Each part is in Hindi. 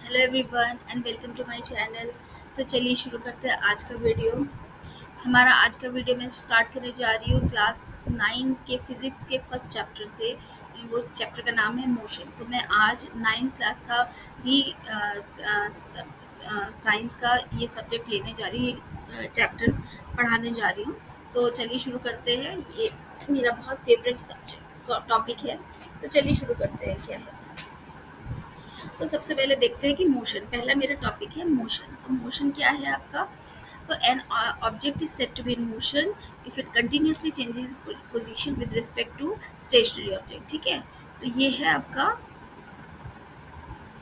Hello everyone and welcome to my channel. तो चलिए शुरू करते हैं आज का वीडियो। हमारा आज का वीडियो मैं स्टार्ट करने जा रही हूँ क्लास 9 के फिज़िक्स के फर्स्ट चैप्टर से। वो चैप्टर का नाम है मोशन। तो मैं आज 9th क्लास का भी साइंस का ये सब्जेक्ट लेने जा रही हूँ, ये चैप्टर पढ़ाने जा रही हूँ। तो चलिए शुरू करते हैं। ये मेरा बहुत फेवरेट सब्जेक्ट टॉपिक है। तो चलिए शुरू करते हैं क्या है। तो सबसे पहले देखते हैं कि मोशन, पहला मेरा टॉपिक है मोशन। तो मोशन क्या है आपका। तो an object is set to be in motion if it continuously changes position with respect to stationary object. ठीक है, तो ये है आपका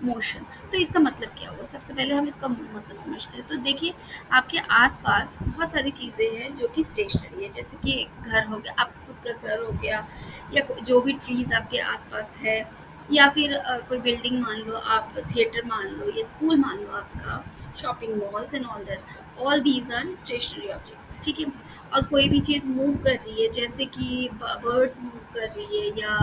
मोशन। तो इसका मतलब क्या हुआ, सबसे पहले हम इसका मतलब समझते हैं। तो देखिए, आपके आसपास बहुत सारी चीज़ें हैं जो कि स्टेशनरी है, जैसे कि एक घर हो गया, आपका खुद का घर हो गया, या जो भी ट्रीज आपके आसपास है, या फिर कोई बिल्डिंग मान लो, आप थिएटर मान लो, या स्कूल मान लो, आपका shopping malls and all that, all these are stationary objects. ठीक है, और कोई भी चीज़ मूव कर रही है, जैसे कि बर्ड्स मूव कर रही है, या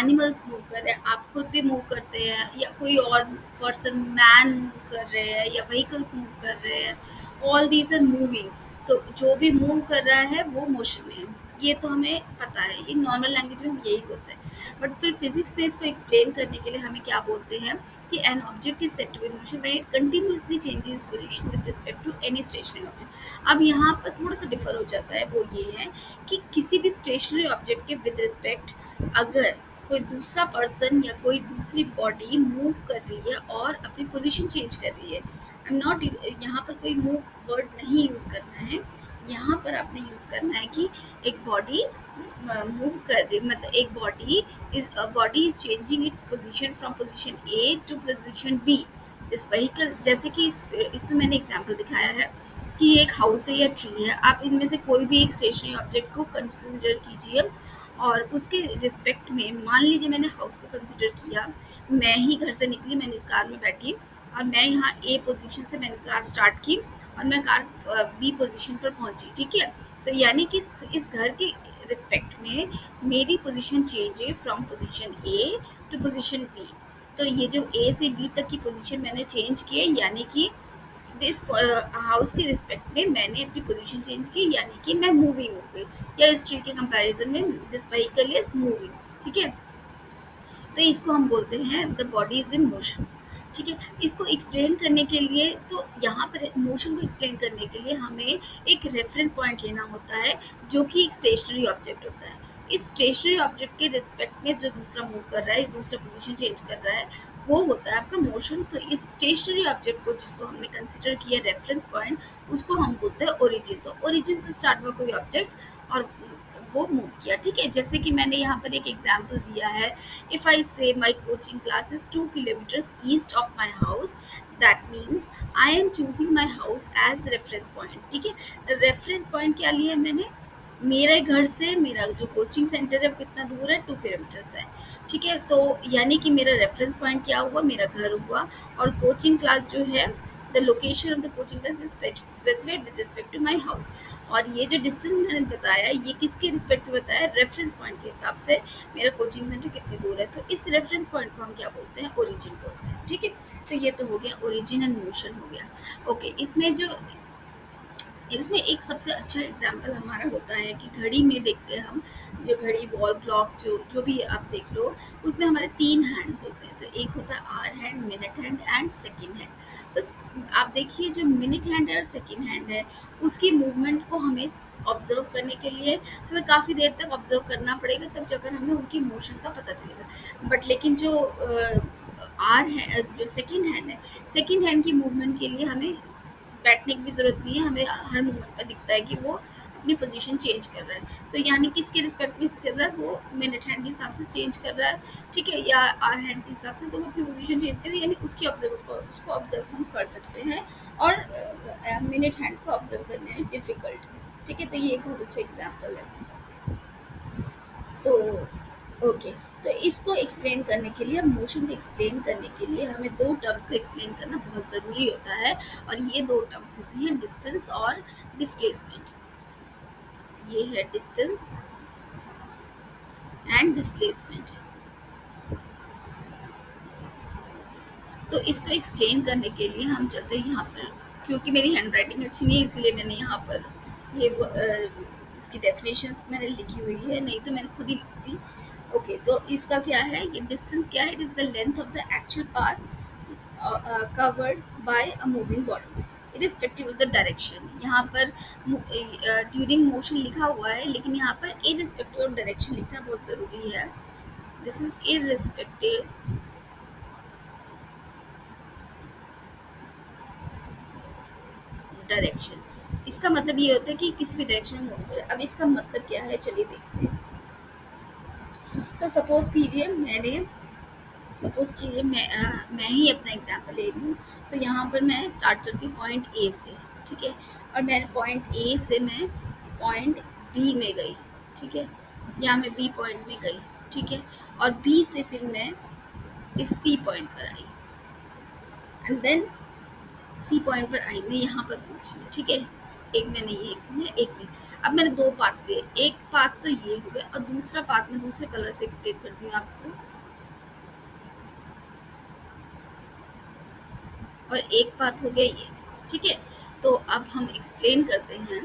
एनिमल्स मूव कर रहे हैं, आप खुद भी मूव करते हैं, या कोई और पर्सन, मैन मूव कर रहे हैं, या व्हीकल्स मूव कर रहे हैं, ऑल दीज आर मूविंग। तो जो भी मूव कर रहा है वो मोशन में है। ये तो हमें पता है, ये नॉर्मल लैंग्वेज में हम यही बोलते हैं। बट फिर फिजिक्स में इसको एक्सप्लेन करने के लिए हमें क्या बोलते हैं कि an object is set to be in motion when it continuously changes position with respect to any stationary object. अब यहाँ पर थोड़ा सा डिफर हो जाता है, वो ये है कि किसी भी स्टेशनरी ऑब्जेक्ट के विद रिस्पेक्ट अगर कोई दूसरा पर्सन या कोई दूसरी बॉडी मूव कर रही है और अपनी पोजीशन चेंज कर रही है, आई एम नॉट, यहाँ पर कोई मूव वर्ड नहीं यूज़ करना है। यहाँ पर आपने यूज़ करना है कि एक बॉडी मूव कर रही, मतलब एक body is changing its position from position A to position B. This vehicle, जैसे कि इसमें मैंने एग्जांपल दिखाया है कि ये एक हाउस है या ट्री है, आप इनमें से कोई भी एक स्टेशनरी ऑब्जेक्ट को कंसिडर कीजिए, और उसके रिस्पेक्ट में मान लीजिए मैंने हाउस को कंसिडर किया, मैं ही घर से निकली, मैंने इस कार में बैठी, और मैं यहाँ ए पोजीशन से मैंने कार स्टार्ट की, और मैं कार बी पोजीशन पर पहुंची। ठीक है, तो यानी कि इस घर के रिस्पेक्ट में मेरी पोजीशन चेंज है from position A to position B. तो ये जो ए से बी तक की पोजीशन मैंने चेंज की है, यानी कि इस हाउस के रिस्पेक्ट में मैंने अपनी पोजीशन चेंज की, यानी कि मैं मूविंग हो गई, या इस ट्री के कंपैरिजन में दिस व्हीकल इज मूविंग। ठीक है, तो इसको हम बोलते हैं the body is in motion. ठीक है, इसको एक्सप्लेन करने के लिए, तो यहाँ पर मोशन को एक्सप्लेन करने के लिए हमें एक रेफरेंस पॉइंट लेना होता है, जो कि एक स्टेशनरी ऑब्जेक्ट होता है। इस स्टेशनरी ऑब्जेक्ट के रिस्पेक्ट में जो दूसरा मूव कर रहा है, दूसरा पोजीशन चेंज कर रहा है, वो होता है आपका मोशन। तो इस स्टेशनरी ऑब्जेक्ट को, जिसको हमने कंसिडर किया रेफरेंस पॉइंट, उसको हम बोलते हैं ओरिजिन। तो ओरिजिन से स्टार्ट हुआ कोई ऑब्जेक्ट और वो मूव किया। ठीक है, जैसे कि मैंने यहाँ पर एक एग्जांपल दिया है, if I say my coaching class is 2 kilometers east of my house, that means I am choosing my house as reference point। ठीक है, रेफरेंस पॉइंट क्या लिया है मैंने, मेरे घर से मेरा जो कोचिंग सेंटर है वो कितना दूर है, 2 किलोमीटर्स है। ठीक है, तो यानी कि मेरा रेफरेंस पॉइंट क्या हुआ, मेरा घर हुआ, और कोचिंग क्लास जो है, the location of the coaching class is specified with respect to my house. और ये जो डिस्टेंस मैंने बताया, ये किसके रिस्पेक्ट में बताया, रेफरेंस पॉइंट के हिसाब से मेरा कोचिंग सेंटर कितनी दूर है। तो इस रेफरेंस पॉइंट को हम क्या बोलते हैं, ओरिजिन बोलते हैं। ठीक है, तो ये तो हो गया ओरिजिन एंड मोशन हो गया। ओके, इसमें एक सबसे अच्छा एग्जाम्पल हमारा होता है कि घड़ी में देखते हैं हम, जो घड़ी, वॉल क्लॉक, जो जो भी आप देख लो, उसमें हमारे 3 हैंड्स होते हैं। तो एक होता है hour hand, minute hand and second hand. तो आप देखिए, जो मिनट हैंड है और सेकेंड हैंड है, उसकी मूवमेंट को हमें ऑब्जर्व करने के लिए हमें काफ़ी देर तक ऑब्जर्व करना पड़ेगा, तब जाकर हमें उनकी मोशन का पता चलेगा। बट लेकिन जो आर है, जो सेकेंड हैंड है, सेकेंड हैंड की मूवमेंट के लिए हमें बैठने की भी ज़रूरत नहीं है, हमें हर मोमेंट पे दिखता है कि वो अपनी पोजीशन चेंज कर रहा है। तो यानी किसके रिस्पेक्ट में कर रहा है, वो मिनट हैंड के हिसाब से चेंज कर रहा है। ठीक है, या आर हैंड के हिसाब से, तो वो अपनी पोजीशन चेंज कर रही है, यानी उसको ऑब्जर्व हम कर सकते हैं, और मिनट हैंड को ऑब्जर्व करना है डिफिकल्ट है। ठीक है, तो ये एक बहुत अच्छा एग्जाम्पल है। तो ओके, तो इसको एक्सप्लेन करने के लिए, मोशन को एक्सप्लेन करने के लिए हमें 2 टर्म्स को एक्सप्लेन करना बहुत ज़रूरी होता है, और ये 2 टर्म्स होती हैं डिस्टेंस और डिस्प्लेसमेंट। ये है डिस्टेंस एंड डिस्प्लेसमेंट। तो इसको एक्सप्लेन करने के लिए हम चलते हैं यहाँ पर, क्योंकि मेरी हैंड राइटिंग अच्छी नहीं है इसलिए मैंने यहाँ पर ये इसकी डेफिनेशंस मैंने लिखी हुई है, नहीं तो मैंने खुद ही लिखी थी। ओके, तो इसका क्या है, ये डिस्टेंस क्या है, it is the length of the actual path covered by a moving body irrespective of the direction। यहाँ पर during motion लिखा हुआ है, लेकिन यहाँ पर irrespective of direction लिखना बहुत ज़रूरी है। This is irrespective direction. इसका मतलब ये होता है कि किसी भी डायरेक्शन में मूव करे। अब इसका मतलब क्या है, चलिए देखते हैं। तो सपोज कीजिए मैं ही अपना एग्जांपल ले रही हूँ। तो यहाँ पर मैं स्टार्ट करती हूँ पॉइंट ए से, ठीक है, और मैं पॉइंट ए से मैं पॉइंट बी में गई, ठीक है, या मैं बी पॉइंट में गई, ठीक है, और बी से फिर मैं इस सी पॉइंट पर आई, एंड देन सी पॉइंट पर आई, मैं यहाँ पर पहुँची, ठीक है। एक मैंने ये किया, एक में अब मैंने दो पाथ लिए, एक पाथ तो ये हो गया और दूसरा पाथ मैं दूसरे कलर से एक्सप्लेन करती हूँ आपको, और एक पाथ हो गया ये, ठीक है। तो अब हम एक्सप्लेन करते हैं।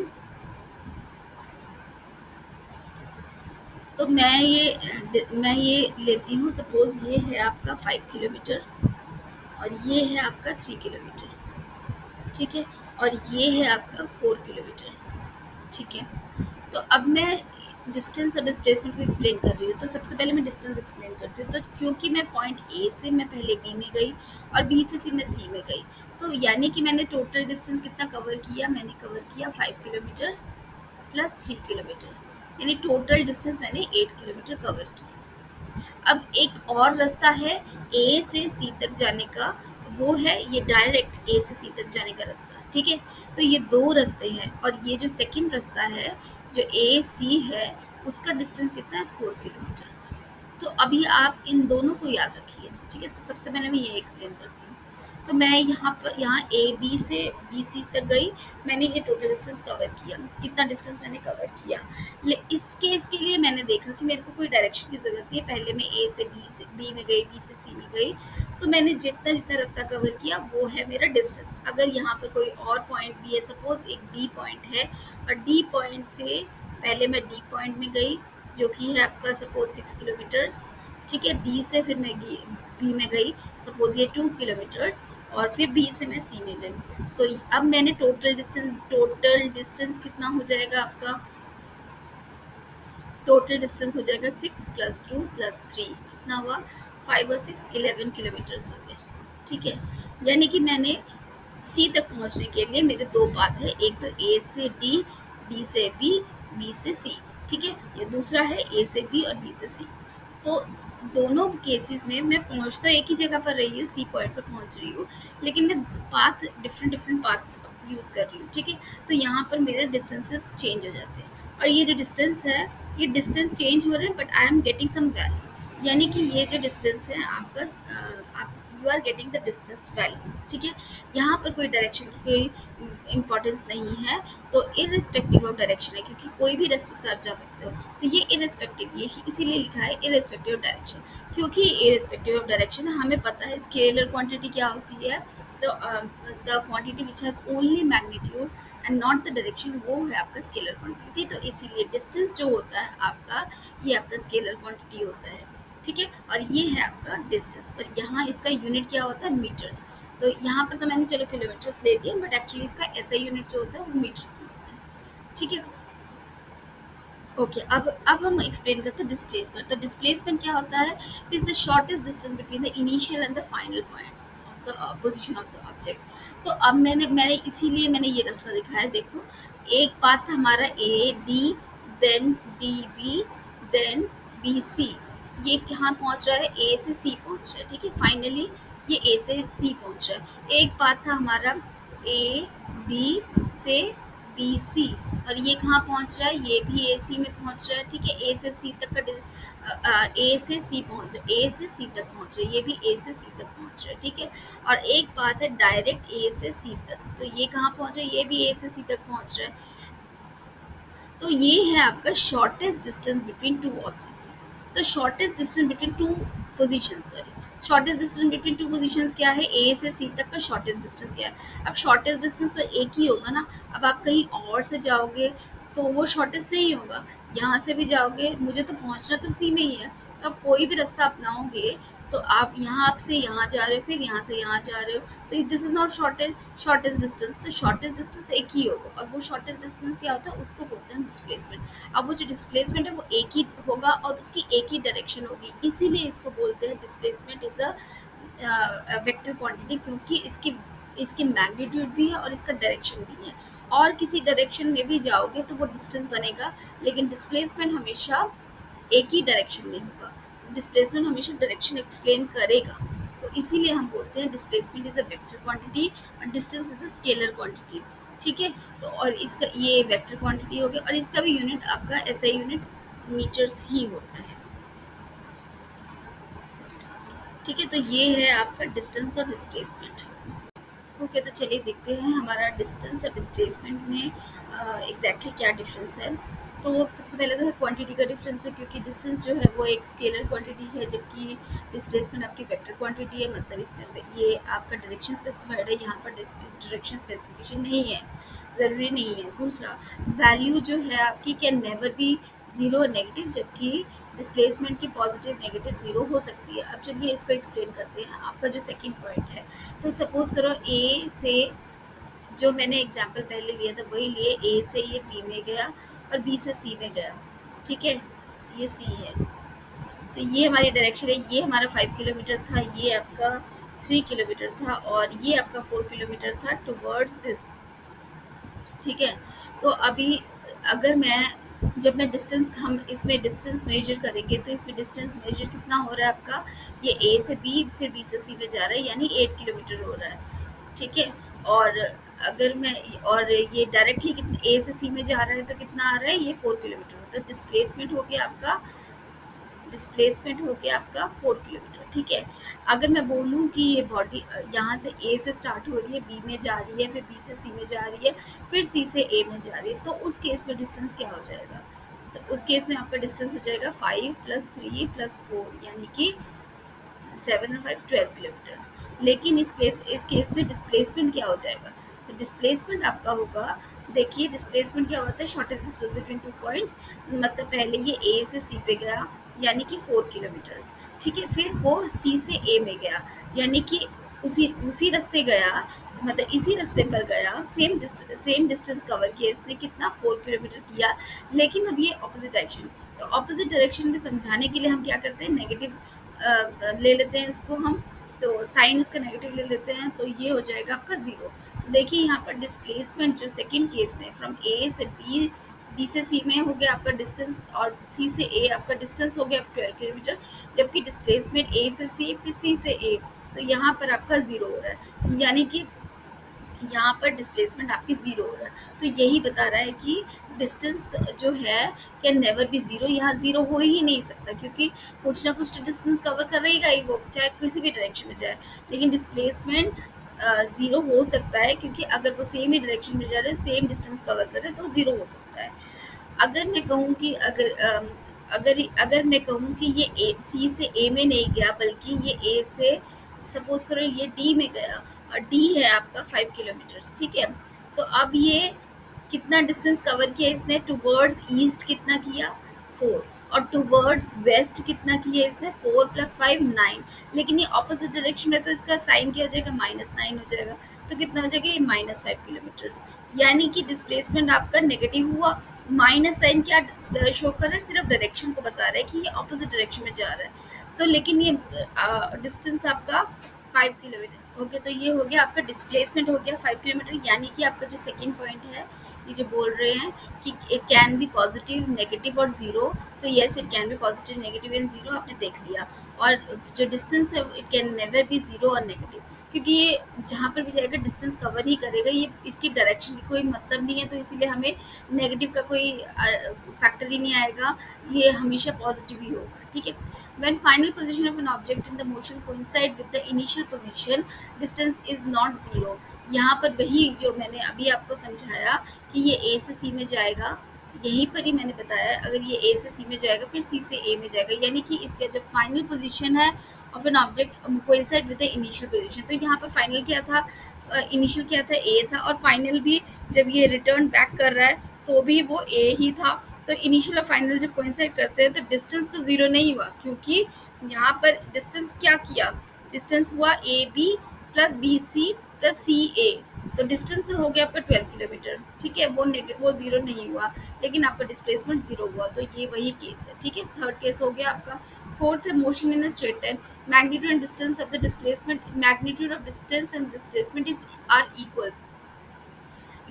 तो मैं ये लेती हूँ, सपोज ये है आपका 5 किलोमीटर और ये है आपका 3 किलोमीटर, ठीक है, और ये है आपका 4 किलोमीटर, ठीक है। तो अब मैं डिस्टेंस और डिस्प्लेसमेंट को एक्सप्लेन कर रही हूँ, तो सबसे पहले मैं डिस्टेंस एक्सप्लेन करती हूँ। तो क्योंकि मैं पॉइंट ए से मैं पहले बी में गई और बी से फिर मैं सी में गई, तो यानी कि मैंने टोटल डिस्टेंस कितना कवर किया, मैंने कवर किया 5 किलोमीटर प्लस 3 किलोमीटर, यानी टोटल डिस्टेंस मैंने 8 किलोमीटर कवर किया। अब एक और रास्ता है ए से सी तक जाने का, वो है ये डायरेक्ट ए से सी तक जाने का रास्ता, ठीक है। तो ये दो रास्ते हैं, और ये जो सेकंड रास्ता है जो ए सी है उसका डिस्टेंस कितना है, 4 किलोमीटर। तो अभी आप इन दोनों को याद रखिए, ठीक है। तो सबसे पहले मैं ये एक्सप्लेन करती हूँ। तो मैं यहाँ ए बी से बी सी तक गई, मैंने ये टोटल डिस्टेंस कवर किया, कितना डिस्टेंस मैंने कवर किया। इस केस के लिए मैंने देखा कि मेरे को कोई डायरेक्शन की ज़रूरत नहीं है, पहले मैं ए से बी में गई, बी से सी में गई, तो मैंने जितना जितना रास्ता कवर किया वो है मेरा डिस्टेंस। अगर यहाँ पर कोई और पॉइंट भी है, सपोज एक डी पॉइंट है, और डी पॉइंट से पहले मैं डी पॉइंट में गई जो कि है आपका सपोज 6 किलोमीटर्स, ठीक है। डी से फिर मैं बी में गई, सपोज ये 2 किलोमीटर्स, और फिर बी से मैं सी में गई। तो अब मैंने टोटल डिस्टेंस कितना हो जाएगा आपका, टोटल डिस्टेंस हो जाएगा 6 + 2 + 3, कितना हुआ, 5 और 6 11 किलोमीटर्स हो गए, ठीक है। यानी कि मैंने सी तक पहुंचने के लिए मेरे दो पाथ है, एक तो ए से डी, डी से बी, बी से सी, ठीक है। ये दूसरा है ए से बी और बी से सी। तो दोनों केसेस में मैं पहुंच तो एक ही जगह पर रही हूँ, सी पॉइंट पर पहुंच रही हूँ, लेकिन मैं पाथ डिफरेंट पाथ यूज़ कर रही हूँ, ठीक है। तो यहाँ पर मेरे डिस्टेंसेस चेंज हो जाते हैं, और ये जो डिस्टेंस है ये डिस्टेंस चेंज हो रहे हैं, but I am getting some value, यानी कि ये जो डिस्टेंस है आपका आप you are getting the distance value, ठीक है। यहाँ पर कोई डायरेक्शन की कोई इम्पोर्टेंस नहीं है, तो इररिस्पेक्टिव ऑफ डायरेक्शन है, क्योंकि कोई भी रास्ते से आप जा सकते हो। तो ये इररिस्पेक्टिव, ये इसीलिए लिखा है इररिस्पेक्टिव ऑफ डायरेक्शन, क्योंकि इररिस्पेक्टिव ऑफ डायरेक्शन हमें पता है स्केलर क्वांटिटी क्या होती है। तो the quantity which has only magnitude and not the direction, वो है आपका स्केलर क्वांटिटी। तो इसीलिए डिस्टेंस जो होता है आपका, ये आपका स्केलर क्वांटिटी होता है, ठीक है। और ये है आपका डिस्टेंस, और यहाँ इसका यूनिट क्या होता है, मीटर्स। तो यहाँ पर तो मैंने चलो किलोमीटर्स ले दिया, बट एक्चुअली इसका ऐसा यूनिट जो होता है वो मीटर्स में होता है, ठीक है। ओके, अब हम एक्सप्लेन करते हैं डिस्प्लेसमेंट। तो डिस्प्लेसमेंट क्या होता है, it is the shortest distance between the initial and the final point of the position of the object. तो अब मैंने इसीलिए मैंने ये रास्ता दिखाया, देखो एक पाथ था हमारा A D, then D B, then B C, ये कहाँ पहुँच रहा है, ए से सी पहुँच रहा है, ठीक है। फाइनली ये ए से सी पहुँच रहा है। एक पाथ था हमारा ए बी से बी सी, और ये कहाँ पहुँच रहा है, ये भी ए सी में पहुँच रहा है, ठीक है। ए से सी तक का ए से सी पहुँच रहा है, ए से सी तक पहुँच रहा है, ये भी ए से सी तक पहुँच रहा है, ठीक है। और एक बात है डायरेक्ट ए से सी तक, तो ये कहाँ पहुँच रहा है, ये भी ए से सी तक पहुँच रहा है। तो ये है आपका shortest distance between two object. तो shortest distance between two position, sorry, shortest distance between two positions क्या है, ए से सी तक का शॉर्टेस्ट डिस्टेंस क्या है। अब शॉर्टेस्ट डिस्टेंस तो एक ही होगा ना। अब आप कहीं और से जाओगे तो वो शॉर्टेस्ट नहीं होगा। यहाँ से भी जाओगे, मुझे तो पहुँचना तो सी में ही है, तो आप कोई भी रास्ता अपनाओगे तो आप यहाँ से यहाँ जा रहे हो, फिर यहाँ से यहाँ जा रहे हो, तो this is not shortest distance. तो शॉर्टेस्ट डिस्टेंस एक ही होगा, और वो शॉर्टेस्ट डिस्टेंस क्या होता है, उसको बोलते हैं डिस्प्लेसमेंट। अब वो जो डिस्प्लेसमेंट है वो एक ही होगा और उसकी एक ही डायरेक्शन होगी, इसीलिए इसको बोलते हैं displacement is a vector quantity, क्योंकि इसकी इसकी मैग्नीट्यूड भी है और इसका डायरेक्शन भी है। और किसी डायरेक्शन में भी जाओगे तो वो डिस्टेंस बनेगा, लेकिन डिस्प्लेसमेंट हमेशा एक ही डायरेक्शन में होगा। डिस्प्लेसमेंट हमेशा डायरेक्शन एक्सप्लेन करेगा, तो इसीलिए हम बोलते हैं displacement is a vector quantity और distance is a scalar quantity. ठीक है, तो और इसका ये वेक्टर क्वांटिटी हो गया, और इसका भी यूनिट आपका एसआई यूनिट मीटर्स ही होता है। ठीक है, तो ये है आपका डिस्टेंस और डिस्प्लेसमेंट। ओके, तो चलिए देखते हैं हमारा डिस्टेंस और डिस्प्लेसमेंट में एग्जैक्टली क्या डिफरेंस है। तो सबसे पहले तो है क्वांटिटी का डिफरेंस है, क्योंकि डिस्टेंस जो है वो एक स्केलर क्वांटिटी है, जबकि डिस्प्लेसमेंट आपकी वेक्टर क्वांटिटी है। मतलब इसमें ये आपका डायरेक्शन स्पेसिफाइड है, यहाँ पर डायरेक्शन स्पेसिफिकेशन नहीं है, ज़रूरी नहीं है। दूसरा, वैल्यू जो है आपकी can never be zero negative, जबकि डिस्प्लेसमेंट की पॉजिटिव नेगेटिव ज़ीरो हो सकती है। अब चलिए इसको एक्सप्लेन करते हैं। आपका जो सेकंड पॉइंट है, तो सपोज करो ए से, जो मैंने एग्जांपल पहले लिया था वही लिए, ए से ये बी में गया और बी से सी में गया। ठीक है, ये सी है, तो ये हमारी डायरेक्शन है। ये हमारा 5 किलोमीटर था, ये आपका 3 किलोमीटर था, और ये आपका 4 किलोमीटर था टुवर्ड्स दिस। ठीक है, तो अभी अगर जब मैं डिस्टेंस, हम इसमें डिस्टेंस मेजर करेंगे तो इसमें डिस्टेंस मेजर कितना हो रहा है आपका, ये ए से बी फिर बी से सी में जा रहा है, यानी 8 किलोमीटर हो रहा है। ठीक है, और अगर मैं, और ये डायरेक्टली कितने ए से सी में जा रहा है तो कितना आ रहा है, ये 4 किलोमीटर। तो डिस्प्लेसमेंट हो गया आपका 4 किलोमीटर। ठीक है, अगर मैं बोलूँ कि ये बॉडी यहाँ से ए से स्टार्ट हो रही है, बी में जा रही है, फिर बी से सी में जा रही है, फिर सी से ए में जा रही है, तो उस केस में डिस्टेंस क्या हो जाएगा, तो उस केस में आपका डिस्टेंस हो जाएगा 5 + 3 + 4, यानी कि 7 और 5 12 किलोमीटर। लेकिन इस केस में डिस्प्लेसमेंट क्या हो जाएगा, तो डिस्प्लेसमेंट आपका होगा, देखिए डिस्प्लेसमेंट क्या होता है, shortest distance between two points. मतलब पहले ये ए से सी पे गया, यानी कि 4 किलोमीटर्स। ठीक है, फिर वो सी से ए में गया, यानी कि उसी उसी रास्ते गया, मतलब इसी रास्ते पर गया, सेम डिस्टेंस कवर किया इसने, कितना 4 किलोमीटर किया। लेकिन अब ये ऑपोजिट डायरेक्शन, तो ऑपोजिट डायरेक्शन में समझाने के लिए हम क्या करते हैं, नेगेटिव ले लेते हैं उसको हम, तो साइन उसका नेगेटिव ले लेते हैं, तो ये हो जाएगा आपका 0। तो देखिए यहाँ पर डिस्प्लेसमेंट जो सेकंड केस में फ्रॉम ए से बी, बी से सी में हो गया आपका डिस्टेंस, और सी से ए आपका डिस्टेंस हो गया 12 किलोमीटर, जबकि डिस्प्लेसमेंट ए से सी फिर सी से ए, तो यहाँ पर आपका 0 हो रहा है, यानी कि यहाँ पर डिस्प्लेसमेंट आपकी 0 हो रहा है। तो यही बता रहा है कि डिस्टेंस जो है कैन नेवर बी 0, यहाँ 0 हो ही नहीं सकता, क्योंकि कुछ ना कुछ डिस्टेंस कवर करेगा ही वो, चाहे किसी भी डायरेक्शन में जाए। लेकिन डिस्प्लेसमेंट 0 हो सकता है, क्योंकि अगर वो सेम ही डायरेक्शन में जा रहे हैं, सेम डिस्टेंस कवर कर रहे हैं, तो 0 हो सकता है। अगर मैं कहूँ कि अगर मैं कहूँ कि ये ए सी से ए में नहीं गया, बल्कि ये ए से, सपोज करो ये डी में गया, और डी है आपका 5 किलोमीटर्स। ठीक है, तो अब ये कितना डिस्टेंस कवर किया इसने, टुवर्ड्स ईस्ट कितना किया, 4, और टुवर्ड्स वेस्ट कितना किया इसने, 4 + 5 9। लेकिन ये ऑपोजिट डायरेक्शन में, तो इसका साइन क्या हो जाएगा, -9 हो जाएगा, तो कितना हो जाएगा, ये -5 किलोमीटर्स। यानी कि डिस्प्लेसमेंट आपका नेगेटिव हुआ। माइनस साइन क्या शो कर रहा है, सिर्फ डायरेक्शन को बता रहा है कि ये ऑपोजिट डायरेक्शन में जा रहा है। तो लेकिन ये डिस्टेंस आपका 5 किलोमीटर। ओके, तो ये हो गया आपका डिस्प्लेसमेंट हो गया 5 किलोमीटर, यानी कि आपका जो सेकंड पॉइंट है, ये जो बोल रहे हैं कि it can be positive, negative और 0, तो yes it can be positive, negative and 0 आपने देख लिया। और जो डिस्टेंस है इट कैन नेवर बी 0 और नेगेटिव, क्योंकि ये जहाँ पर भी जाएगा डिस्टेंस कवर ही करेगा, ये इसकी डायरेक्शन की कोई मतलब नहीं है, तो इसीलिए हमें नेगेटिव का कोई फैक्टर ही नहीं आएगा, ये हमेशा पॉजिटिव ही होगा। ठीक है, when final position of an object in the motion coincide with the initial position, distance is not 0। यहाँ पर वही जो मैंने अभी आपको समझाया कि ये ए से सी में जाएगा, यहीं पर ही मैंने बताया, अगर ये ए से सी में जाएगा फिर सी से ए में जाएगा, यानी कि इसका जो फाइनल पोजीशन है of an object coincide with the initial position. तो यहाँ पर फाइनल क्या था, इनिशियल क्या था, ए था, और फाइनल भी जब ये रिटर्न बैक कर रहा है तो भी वो ए ही था। तो इनिशियल और फाइनल जब कोइंसाइड करते हैं तो डिस्टेंस तो ज़ीरो नहीं हुआ, क्योंकि यहाँ पर डिस्टेंस क्या किया, डिस्टेंस हुआ A B plus B C plus C A. तो डिस्टेंस तो हो गया आपका 12 किलोमीटर, ठीक है, वो ज़ीरो नहीं हुआ, लेकिन आपका डिस्प्लेसमेंट ज़ीरो हुआ। तो ये वही केस है, ठीक है। थर्ड केस हो गया आपका। फोर्थ है motion in a straight line, magnitude and distance of the displacement, magnitude of distance and displacement is are equal.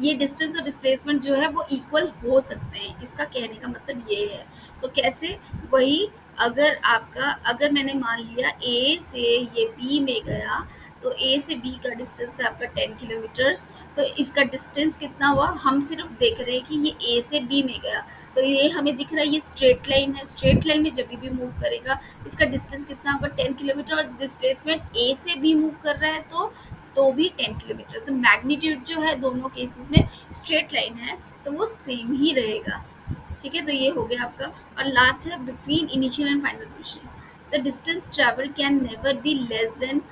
ये डिस्टेंस और डिस्प्लेसमेंट जो है वो इक्वल हो सकते हैं, इसका कहने का मतलब ये है। तो कैसे, वही, अगर मैंने मान लिया ए से ये बी में गया, तो ए से बी का डिस्टेंस है आपका 10 किलोमीटर्स। तो इसका डिस्टेंस कितना हुआ, हम सिर्फ देख रहे हैं कि ये ए से बी में गया, तो ये हमें दिख रहा है ये स्ट्रेट लाइन है, स्ट्रेट लाइन में जब भी मूव करेगा इसका डिस्टेंस कितना होगा, 10 किलोमीटर, और डिस्प्लेसमेंट ए से बी मूव कर रहा है तो भी 10 किलोमीटर। तो मैग्नीट्यूड जो है दोनों केसेस में स्ट्रेट लाइन है तो वो सेम ही रहेगा, ठीक है। तो ये हो गया आपका। और लास्ट है between initial and final position, the distance travel can never be less than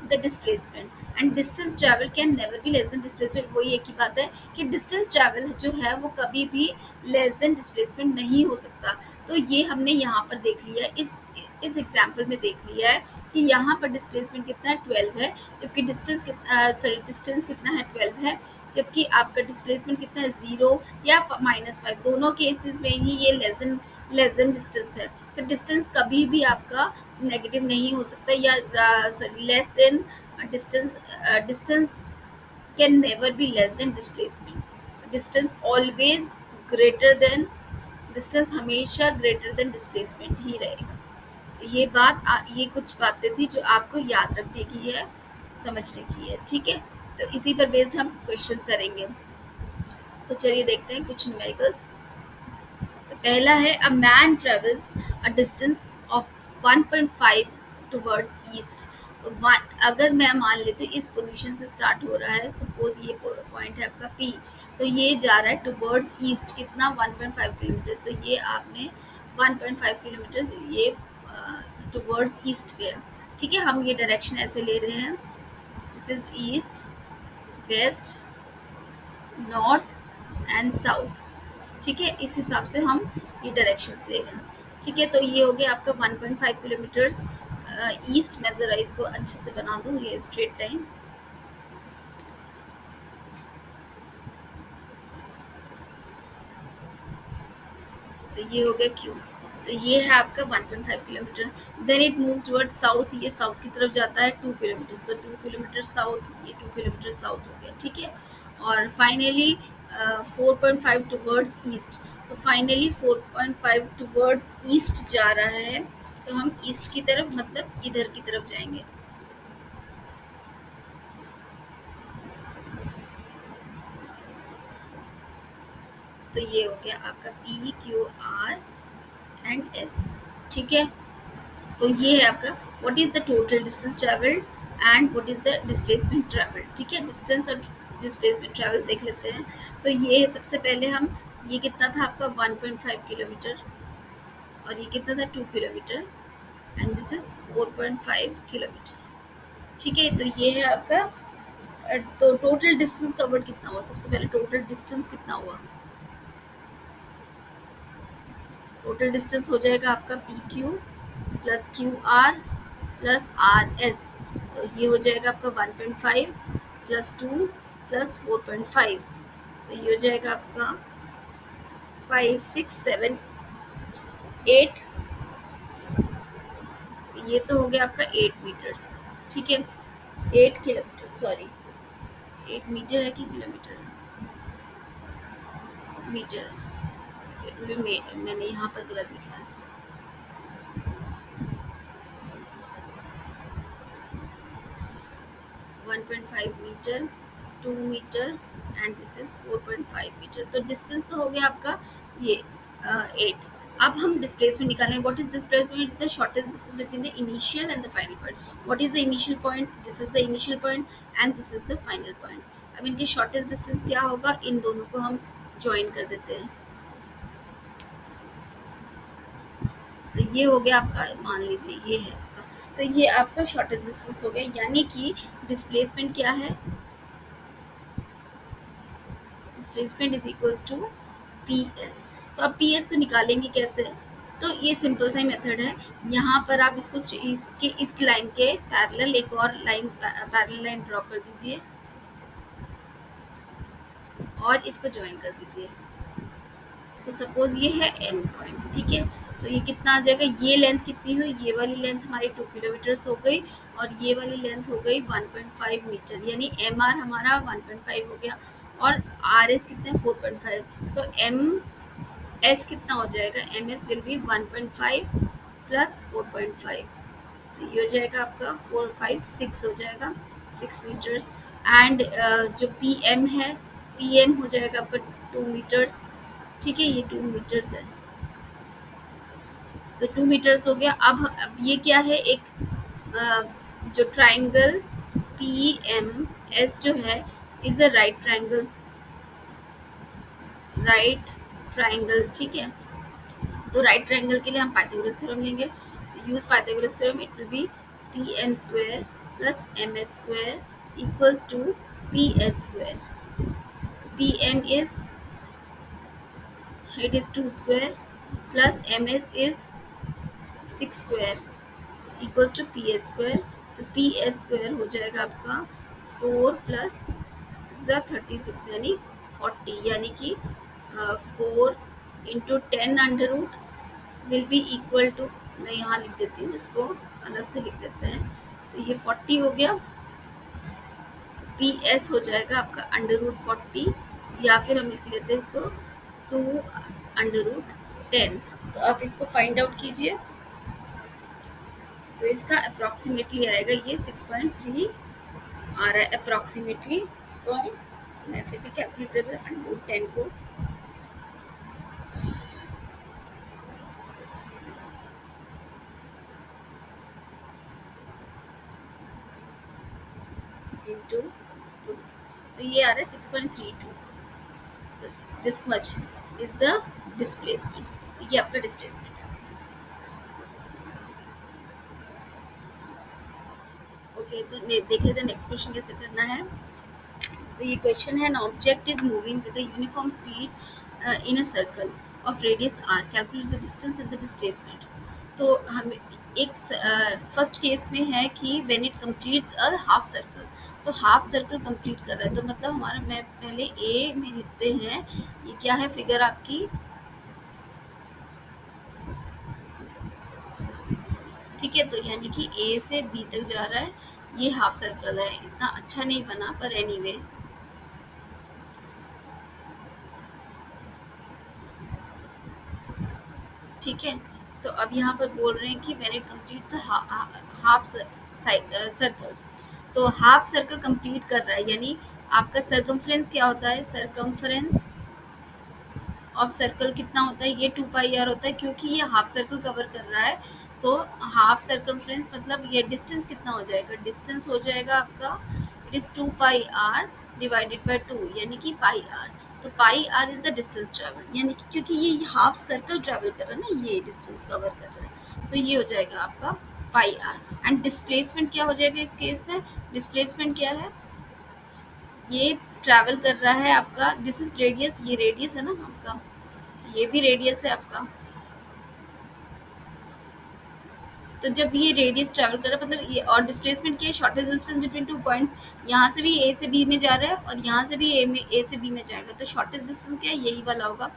the displacement, and distance travel can never be less than displacement. वही एक ही बात है कि डिस्टेंस ट्रेवल जो है वो कभी भी लेस देन डिस्प्लेसमेंट नहीं हो सकता। तो ये हमने यहाँ पर देख लिया, इस एग्जाम्पल में देख लिया है कि यहाँ पर डिस्प्लेसमेंट कितना है, 12 है, जबकि डिस्टेंस कितना है, 12 है, जबकि आपका डिस्प्लेसमेंट कितना है, 0 या -5। दोनों केसेस में ही ये लेस देन डिस्टेंस है। तो डिस्टेंस कभी भी आपका नेगेटिव नहीं हो सकता, या sorry less than distance, distance can never be less than displacement, distance always greater than, distance हमेशा ग्रेटर देन डिस्प्लेसमेंट ही रहेगा। ये कुछ बातें थी जो आपको याद रखने की है, समझने की है, ठीक है। तो इसी पर बेस्ड हम क्वेश्चंस करेंगे। तो चलिए देखते हैं कुछ न्यूमेरिकल्स। तो पहला है a man travels a distance of 1.5 towards east. तो अगर मैं मान लेती हूँ इस पोजीशन से स्टार्ट हो रहा है, सपोज ये पॉइंट है आपका पी, तो ये जा रहा है टुवर्ड्स ईस्ट, कितना, 1.5 किलोमीटर्स। तो ये आपने 1.5 किलोमीटर्स ये टुवर्ड्स ईस्ट गया, ठीक है। हम ये डायरेक्शन ऐसे ले रहे हैं, this is east, west, north and south, ठीक है। इस हिसाब से हम ये डायरेक्शंस ले रहे हैं, ठीक है। तो ये हो गया आपका 1.5 किलोमीटर्स ईस्ट। मैं ज़रा इसको अच्छे से बना दूँ, ये स्ट्रेट लाइन, तो ये हो गया क्यू। तो ये है आपका 1.5 kilometre. Then it moves towards south, ये साउथ की तरफ जाता है 2 किलोमीटर्स, तो 2 किलोमीटर साउथ, ये 2 किलोमीटर साउथ हो गया, ठीक है। और फाइनली 4.5 टुवर्ड्स ईस्ट, तो फाइनली 4.5 टुवर्ड्स ईस्ट जा रहा है, तो हम ईस्ट की तरफ मतलब इधर की तरफ जाएंगे। तो ये हो गया आपका P Q R and S, ठीक है। तो ये है आपका what is the total distance travelled and what is the displacement travelled, ठीक है। डिस्टेंस और डिस्प्लेसमेंट ट्रेवल देख लेते हैं। तो ये सबसे पहले हम, ये कितना था आपका 1.5 किलोमीटर, और ये कितना था 2 kilometre, and this is 4.5 kilometre, ठीक है। तो ये है आपका तो टोटल डिस्टेंस कवर्ड कितना हुआ, सबसे पहले टोटल डिस्टेंस कितना हुआ, टोटल डिस्टेंस हो जाएगा आपका P Q plus Q R plus R S. तो ये हो जाएगा आपका 1.5 प्लस 2 प्लस 4.5, तो ये हो जाएगा आपका 5 6 7 8। तो ये तो हो गया आपका 8 मीटर्स, ठीक है, 8 किलोमीटर, सॉरी 8 मीटर है कि किलोमीटर, मीटर, मैंने यहाँ पर गलत लिखा है। 1.5 metre, 2 metre, and this is 4.5 metre. तो डिस्टेंस तो हो गया आपका ये 8। अब हम डिस्प्लेसमेंट निकालें। What is displacement, is the shortest distance between the initial and the final point. What is the initial point, this is the initial point and this is the final point. अब इनके शॉर्टेस्ट डिस्टेंस क्या होगा, इन दोनों को हम ज्वाइन कर देते हैं, तो ये हो गया आपका, मान लीजिए ये है आपका, तो ये आपका शॉर्टेस्ट डिस्टेंस हो गया, यानी कि डिस्प्लेसमेंट क्या है, displacement is equals to P S. तो अब पी एस को निकालेंगे कैसे, तो ये सिंपल सा ही मेथड है। यहाँ पर आप इसको इसके इस लाइन के पैरेलल एक और लाइन पैरेलल लाइन ड्रॉ कर दीजिए और इसको ज्वाइन कर दीजिए। सो सपोज ये है एंड पॉइंट, ठीक है। तो ये कितना आ जाएगा, ये लेंथ कितनी हुई, ये वाली लेंथ हमारी 2 किलोमीटर्स हो गई और ये वाली लेंथ हो गई 1.5 मीटर, यानी एम आर हमारा 1.5 हो गया और आर एस कितना है 4.5। तो एम एस कितना हो जाएगा, M S will be 1.5 plus 4.5, तो ये हो जाएगा आपका 4 5 6 हो जाएगा, 6 मीटर्स। एंड जो पी एम है, पी एम हो जाएगा आपका 2 मीटर्स, ठीक है, ये 2 मीटर्स है, तो 2 मीटर्स हो गया। अब ये क्या है, एक अ, जो ट्राइंगल पी एम एस जो है is a right triangle, right triangle, ठीक है। तो राइट ट्राइंगल के लिए हम पाइथागोरस थ्योरम लेंगे, तो use Pythagoras theorem, it will be P M square plus M S square equals to P S square. P M is, it is 2 square plus ms is 6 square equals to P S square. तो पी एस स्क्वायर हो जाएगा आपका 4 + 6 = 36 यानी 40, यानी कि 4 × 10 under root will be equal to, मैं यहाँ लिख देती हूँ, इसको अलग से लिख देते हैं, तो ये 40 हो गया। पी एस हो जाएगा आपका √40, या फिर हम लिख लेते हैं इसको 2 √10। तो आप इसको फाइंड आउट कीजिए, तो इसका अप्रॉक्सीमेटली आएगा ये 6.3 आ रहा है, अप्रॉक्सीमेटली 6 पॉइंट, मैं फिर भी कैलकुलेट कर रहा हूँ √10 को इंटू 2, तो ये आ रहा है 6.32, this much is the displacement, ये आपका डिस्प्लेसमेंट है। ओके, तो देख लेते हैं नेक्स्ट क्वेश्चन कैसे करना है। तो ये क्वेश्चन है, an object is moving with a uniform speed in a circle of radius R, calculate the distance and the displacement. तो हम एक फर्स्ट केस में है कि when it completes a half circle, तो हाफ सर्कल कंप्लीट कर रहा है, तो मतलब हमारा, मैं पहले ए में लिखते हैं, ये क्या है फिगर आपकी, ठीक है। तो यानी कि ए से बी तक जा रहा है, ये हाफ सर्कल है, इतना अच्छा नहीं बना पर एनीवे, ठीक है। तो अब यहाँ पर बोल रहे हैं कि when it completes half circle, तो हाफ सर्कल कंप्लीट कर रहा है, यानी आपका सरकमफ्रेंस क्या होता है, सरकमफ्रेंस ऑफ सर्कल कितना होता है, ये 2 पाई आर होता है, क्योंकि ये हाफ सर्कल कवर कर रहा है। तो हाफ सरकमफ्रेंस मतलब ये डिस्टेंस कितना हो जाएगा, डिस्टेंस हो जाएगा आपका, it is 2 pi r divided by 2, यानी कि पाई आर। तो pi r is the distance travel, यानी कि क्योंकि ये हाफ सर्कल ट्रेवल कर रहा है ना, ये डिस्टेंस कवर कर रहा है, तो ये हो जाएगा आपका पाई आर। एंड डिस्प्लेसमेंट क्या हो जाएगा इस केस में, डिस्प्लेसमेंट क्या है, ये ट्रैवल कर रहा है आपका, दिस इज रेडियस, ये रेडियस है ना आपका, ये भी रेडियस है आपका। तो जब ये रेडियस ट्रैवल कर रहा है, मतलब ये, और डिस्प्लेसमेंट क्या है, शॉर्टेस्ट डिस्टेंस बिटवीन 2 पॉइंट्स, यहाँ से भी ए से बी में जा रहा है और यहाँ से भी ए से बी में जाएगा, तो शॉर्टेस्ट डिस्टेंस क्या है, यही वाला होगा,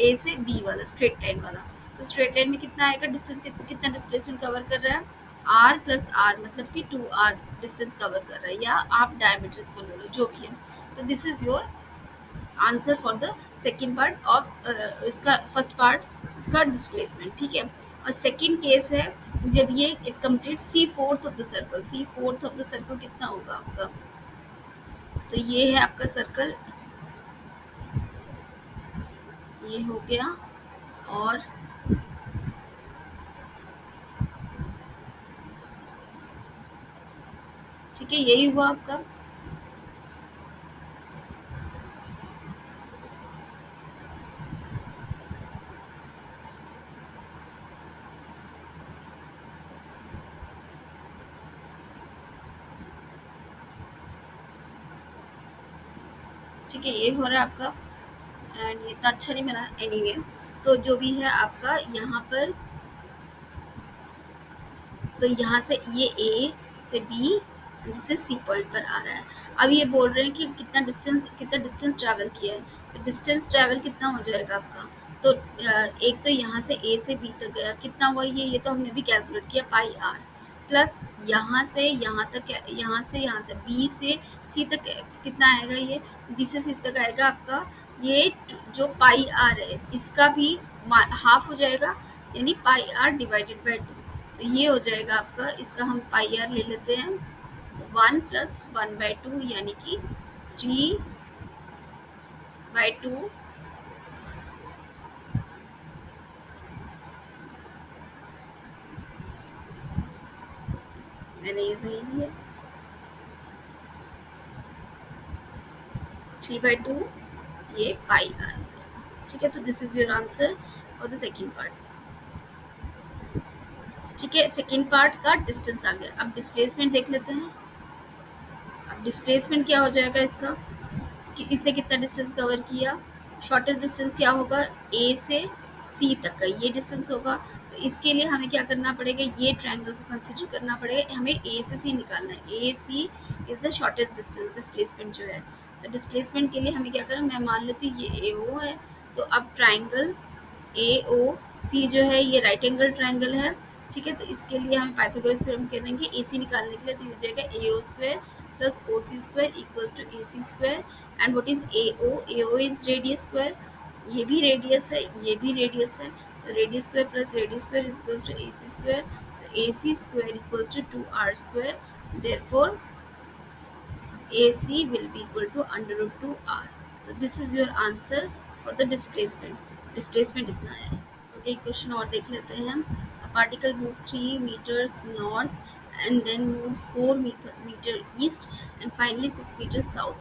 ए से बी वाला स्ट्रेट लाइन वाला। तो स्ट्रेट लाइन में कितना आएगा डिस्टेंस, कितना डिस्प्लेसमेंट कवर कर रहा है, R+R, मतलब कि 2R डिस्टेंस कवर कर रहा है, या आप डायमीटर इसको ले लो, जो भी है। तो this is your answer for the second part of इसका, फर्स्ट पार्ट इसका डिस्प्लेसमेंट, ठीक है। और सेकेंड केस है, जब ये it complete 3/4 of the circle, 3/4 of the circle कितना होगा आपका, तो ये है आपका सर्कल, ये हो गया, और ठीक है, यही हुआ आपका। ठीक है, ये हो रहा है आपका। एंड ये इतना अच्छा नहीं बना, एनीवे। तो जो भी है आपका यहाँ पर, तो यहाँ से ये ए से बी से सी पॉइंट पर आ रहा है। अब ये बोल रहे हैं कि कितना डिस्टेंस ट्रैवल किया है। तो डिस्टेंस ट्रैवल कितना हो जाएगा आपका। तो एक तो यहाँ से ए से बी तक गया, कितना हुआ ये तो हमने भी कैलकुलेट किया, पाई आर। प्लस यहाँ से यहाँ तक, यहाँ से यहाँ तक बी से सी तक कितना आएगा, ये बी से सी तक आएगा आपका। ये जो पाई आर है इसका भी हाफ हो जाएगा, यानी पाई आर डिवाइडेड बाई टू। तो ये हो जाएगा आपका, इसका हम पाई आर ले लेते हैं, 1+1/2 यानी कि 3/2। मैंने ये सही लिया, 3/2 ये पाई आर। ठीक है, तो this is your answer for the second part. ठीक है, सेकेंड पार्ट का डिस्टेंस आ गया। अब डिस्प्लेसमेंट देख लेते हैं। अब डिस्प्लेसमेंट क्या हो जाएगा इसका, कि इससे कितना डिस्टेंस कवर किया। शॉर्टेस्ट डिस्टेंस क्या होगा, ए से सी तक का ये डिस्टेंस होगा। तो इसके लिए हमें क्या करना पड़ेगा, ये ट्रायंगल को कंसीडर करना पड़ेगा। हमें ए से सी निकालना है, A C is the shortest distance, displacement जो है। तो डिस्प्लेसमेंट के लिए हमें क्या करना, मैं मान लेती हूँ ये ए ओ है। तो अब ट्राइंगल ए ओ सी जो है ये राइट एंगल ट्राइंगल है। ठीक है, तो इसके लिए हम पाइथागोरस थ्योरम करेंगे ए सी निकालने के लिए। तो ये हो जाएगा A O square plus O C square equals to A C square. And what is A O, A O is radius square, ये भी रेडियस है, ये भी रेडियस है। तो radius square plus radius square is equals to A C square. तो A C square equals to 2r square. Therefore AC will be equal to under root 2r. So this is your answer for the displacement. Displacement इतना है। ओके, एक क्वेश्चन और देख लेते हैं। A particle moves 3 meters north and then moves 4 meter east and finally 6 meters south.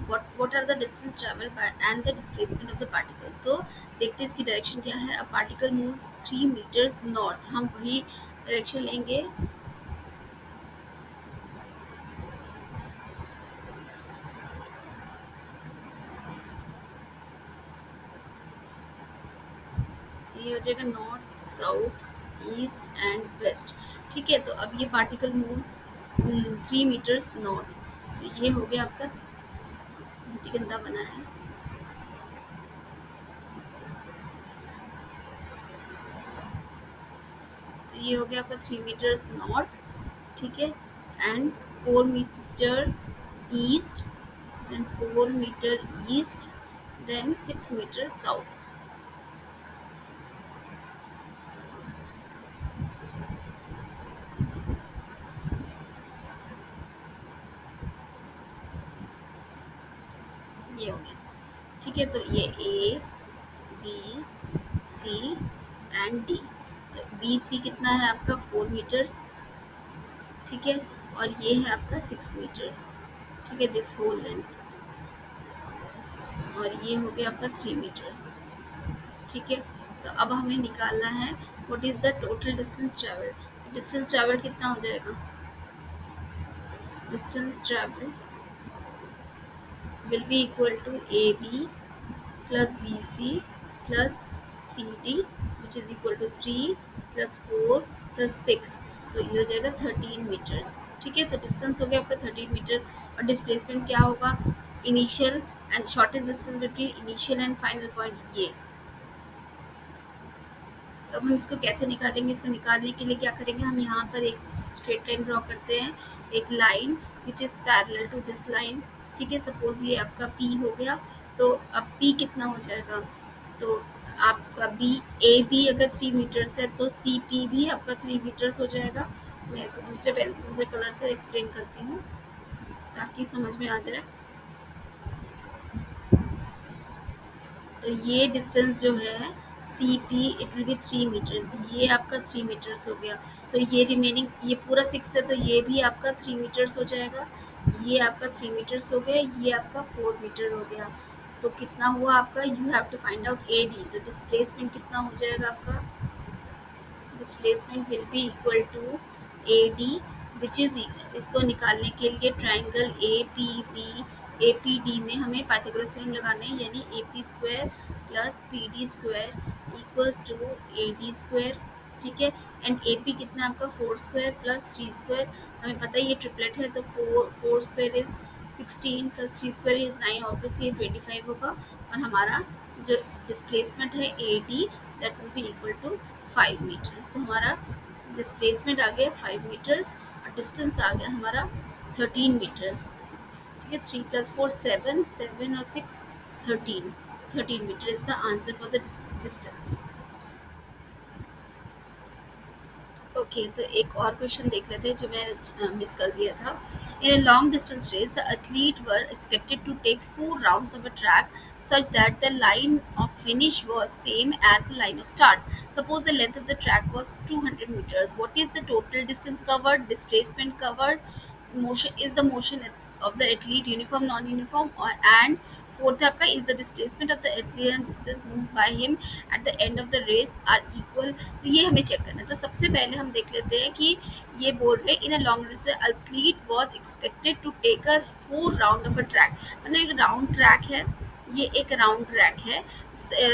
What are the distance traveled by and the displacement of the particles? तो देखते हैं इसकी डायरेक्शन क्या है। A particle moves 3 meters north, हम वही डायरेक्शन लेंगे। ये हो जाएगा north south east and west. ठीक है, तो अब ये पार्टिकल मूव्स 3 मीटर्स नॉर्थ। तो ये हो गया आपका, बहुत ही गंदा बना है। तो ये हो गया आपका 3 मीटर्स नॉर्थ। ठीक है, and 4 metre east, then 4 metre east, then 6 metre south. ये हो गया। ठीक है, तो ये A B C and D. तो बी सी कितना है आपका 4 मीटर्स। ठीक है, और ये है आपका 6 मीटर्स। ठीक है, दिस होल लेंथ। और ये हो गया आपका 3 मीटर्स। ठीक है, तो अब हमें निकालना है what is the total distance travelled. Distance travelled कितना हो जाएगा, distance travelled will be equal to A B plus B C plus C D which is equal to 3+4+6। तो ये हो जाएगा 13 मीटर्स। ठीक है, तो डिस्टेंस हो गया आपका 13 मीटर। और डिस्प्लेसमेंट क्या होगा, initial and shortest distance between initial and final point ये। तो अब हम इसको कैसे निकालेंगे, इसको निकालने के लिए क्या करेंगे, हम यहाँ पर एक स्ट्रेट लाइन ड्रॉ करते हैं, एक line which is parallel to this line. ठीक है, सपोज ये आपका P हो गया। तो अब P कितना हो जाएगा, तो आपका AB अगर 3 मीटर्स है तो CP भी आपका 3 मीटर्स हो जाएगा। मैं इसको दूसरे कलर से एक्सप्लेन करती हूँ ताकि समझ में आ जाए। तो ये डिस्टेंस जो है C P it will be 3 metres, ये आपका 3 मीटर्स हो गया। तो ये रिमेनिंग, ये पूरा 6 है तो ये भी आपका 3 मीटर्स हो जाएगा। ये आपका 3 मीटर्स हो गया, ये आपका 4 मीटर हो गया। तो कितना हुआ आपका, you have to find out A D. तो डिस्प्लेसमेंट कितना हो जाएगा आपका, displacement will be equal to A D which is इसको निकालने के लिए ट्राइंगल ए पी डी में हमें पाइथागोरस थ्योरम लगाना है, यानी A P square plus P D square equals to A D square. ठीक है, एंड ए पी कितना है आपका 4 स्क्वायर प्लस 3 स्क्वायर। हमें पता है ये ट्रिपलेट है, तो 4 square is 16 plus 3 square is 9, obviously ये 25 होगा। और हमारा जो डिस्प्लेसमेंट है A D that will be equal to 5 metres. तो हमारा डिस्प्लेसमेंट आ गया 5 मीटर्स और डिस्टेंस आ गया हमारा 13 मीटर। ठीक है, 3 प्लस 4 7, 7 और 6 13, 13 metre is the answer for the distance. Okay, तो एक और क्वेश्चन देख लेते हैं जो मैंने मिस कर दिया था। In a long distance race the athlete were expected to take 4 rounds of a track such that the line of finish was same as the line of start. Suppose the length of the track was 200 meters. What is the total distance covered, displacement covered, motion is the motion of the athlete uniform, non-uniform, or and fourth आपका is the displacement of the athlete and distance moved by him at the end of the race are equal। तो ये हमें चेक करना है। तो सबसे पहले हम देख लेते हैं कि ये बोल रहे in a long race athlete was expected to take a 4 round of a track. मतलब एक राउंड ट्रैक है, ये एक राउंड ट्रैक है।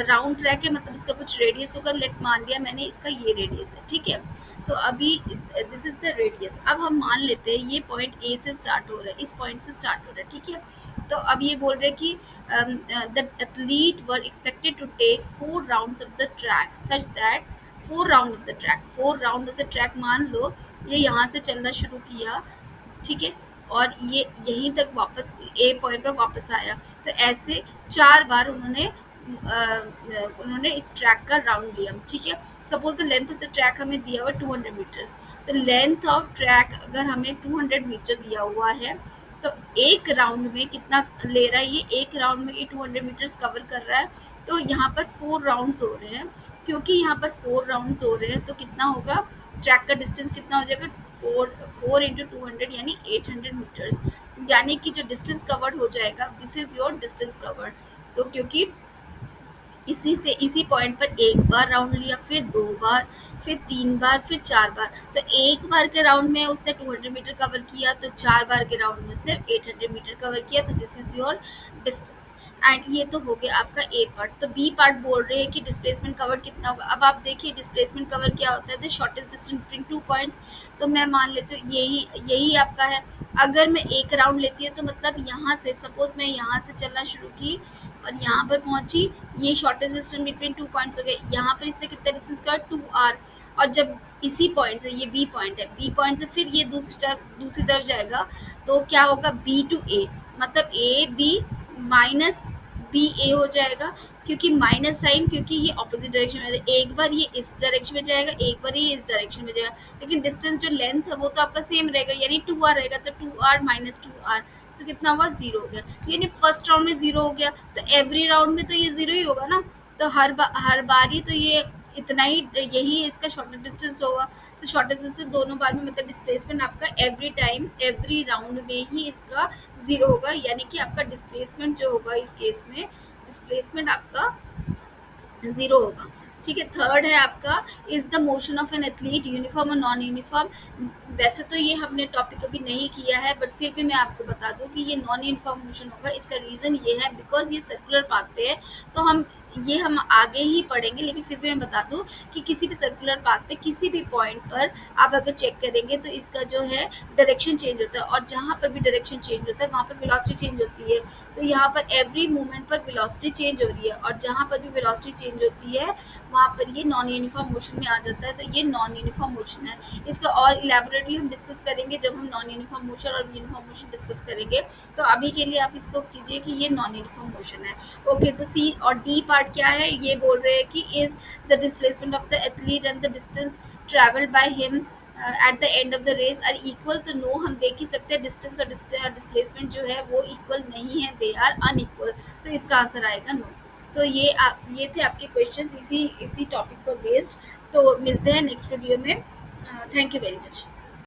राउंड ट्रैक है मतलब इसका कुछ रेडियस होगा, लेट मान लिया मैंने इसका ये रेडियस है। ठीक है, तो अभी दिस इज द रेडियस। अब हम मान लेते हैं ये पॉइंट ए से स्टार्ट हो रहा है, इस पॉइंट से स्टार्ट हो रहा है। ठीक है, तो अब ये बोल रहे हैं कि the athlete were expected to take 4 rounds of the track such that 4 round of the track, 4 round of the track मान लो ये यहाँ से चलना शुरू किया। ठीक है, और ये यहीं तक वापस ए पॉइंट पर वापस आया। तो ऐसे 4 बार उन्होंने इस ट्रैक का राउंड लिया। ठीक है, suppose the length of the track हमें दिया हुआ 200 मीटर्स। तो लेंथ ऑफ ट्रैक अगर हमें 200 मीटर दिया हुआ है तो एक राउंड में कितना ले रहा है, ये एक राउंड में ये 200 मीटर्स कवर कर रहा है। तो यहाँ पर 4 राउंड्स हो रहे हैं, क्योंकि यहाँ पर 4 राउंड्स हो रहे हैं तो कितना होगा, ट्रैक का डिस्टेंस कितना हो जाएगा, 4 इंटू 200 यानी 800 मीटर्स। यानी कि जो डिस्टेंस कवर्ड हो जाएगा this is your distance covered. तो क्योंकि इसी पॉइंट पर एक बार राउंड लिया, फिर 2 बार, फिर 3 बार, फिर 4 बार। तो एक बार के राउंड में उसने 200 मीटर कवर किया, तो 4 बार के राउंड में उसने 800 मीटर कवर किया। तो this is your distance. And ये तो हो गया आपका ए पार्ट। तो बी पार्ट बोल रहे हैं कि डिस्प्लेसमेंट कवर कितना होगा। अब आप देखिए डिस्प्लेसमेंट कवर क्या होता है, the shortest distance between 2 points. तो मैं मान लेती हूँ यही आपका है। अगर मैं एक राउंड लेती हूँ तो मतलब यहाँ से सपोज मैं यहाँ से चलना शुरू की और यहाँ पर पहुँची, ये शॉर्टेस्ट डिस्टेंस बिटवीन 2 पॉइंट्स हो गए। यहाँ पर इसने कितना डिस्टेंस कवर 2r। और जब इसी पॉइंट से, ये बी पॉइंट है, बी पॉइंट से फिर ये दूसरी तरफ जाएगा तो क्या होगा, बी टू ए, मतलब ए बी माइनस बी ए हो जाएगा। क्योंकि माइनस साइन, क्योंकि ये ऑपोजिट डायरेक्शन में जाएगा। एक बार ये इस डायरेक्शन में जाएगा, एक बार ये इस डायरेक्शन में जाएगा, लेकिन डिस्टेंस जो लेंथ है वो तो आपका सेम रहेगा, यानी 2r रहेगा। तो 2r माइनस 2r तो कितना हुआ, 0 हो गया। यानी फर्स्ट राउंड में 0 हो गया, तो एवरी राउंड में तो ये 0 ही होगा ना। तो हर बार ही तो ये इतना ही, यही इसका शॉर्टेस्ट डिस्टेंस होगा। तो शॉर्टेस्ट डिस्टेंस दोनों बार में मतलब डिस्प्लेसमेंट आपका एवरी टाइम एवरी राउंड में ही इसका 0 होगा। यानी कि आपका डिस्प्लेसमेंट जो होगा इस केस में, डिस्प्लेसमेंट आपका 0 होगा। ठीक है, थर्ड है आपका is the motion of an athlete uniform और नॉन यूनिफॉर्म। वैसे तो ये हमने टॉपिक अभी नहीं किया है, बट फिर भी मैं आपको बता दूं कि ये नॉन यूनिफॉर्म मोशन होगा। इसका रीज़न ये है बिकॉज ये सर्कुलर पाथ पे है। तो हम आगे ही पढ़ेंगे, लेकिन फिर भी मैं बता दूं कि किसी भी सर्कुलर पाथ पे किसी भी पॉइंट पर आप अगर चेक करेंगे तो इसका जो है डायरेक्शन चेंज होता है, और जहाँ पर भी डायरेक्शन चेंज होता है वहाँ पर वेलोसिटी चेंज होती है। तो यहाँ पर एवरी मूवमेंट पर वेलोसिटी चेंज हो रही है, और जहाँ पर भी वेलोसिटी चेंज होती है वहाँ पर ये नॉन यूनिफॉर्म मोशन में आ जाता है। तो ये नॉन यूनिफॉर्म मोशन है। इसका और इलेबोरेटली हम डिस्कस करेंगे जब हम नॉन यूनिफॉर्म मोशन और यूनिफॉर्म मोशन डिस्कस करेंगे। तो अभी के लिए आप इसको कीजिए कि ये नॉन यूनिफॉर्म मोशन है। ओके, तो सी और डी पार्ट क्या है, ये बोल रहे हैं कि is the displacement of the athlete and the distance travelled by him at the end of the race are equal. तो नो, हम देख ही सकते हैं डिस्टेंस और डिस्प्लेसमेंट जो है वो इक्वल नहीं है, दे आर अनइक्वल। तो इसका आंसर आएगा नो। तो ये थे आपके क्वेश्चंस इसी टॉपिक पर बेस्ड। तो मिलते हैं नेक्स्ट वीडियो में। Thank you very much.